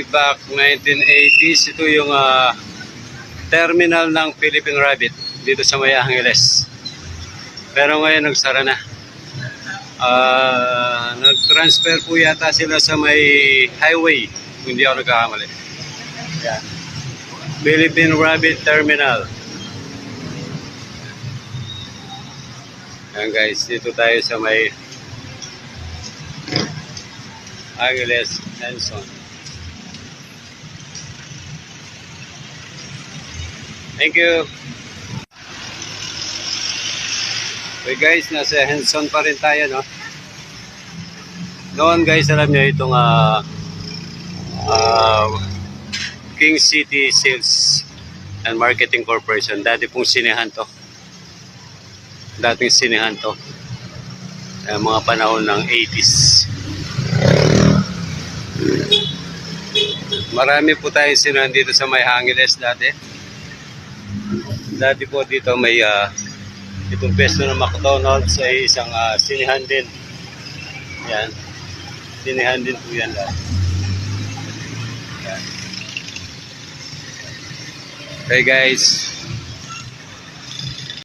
Back 1980s, ito yung terminal ng Philippine Rabbit dito sa May Angeles. Pero ngayon nagsara na. Nag-transfer po yata sila sa may highway, kung hindi ako nagkakamali. Yan. Philippine Rabbit Terminal. Yan guys, dito tayo sa may Angeles, Henson. Thank you. Okay guys, nasa Henson pa rin tayo, no? Noon guys, alam nyo itong King City Sales and Marketing Corporation. Dati pong sinehan to. Dating sinehan to. Mga panahon ng 80s. Marami po tayong sinehan dito sa May Angeles dati. Dati po dito may itong pesto ng McDonald's ay isang sinihan din. Yan. Sinihan din po yan lahat. Yan. Okay guys.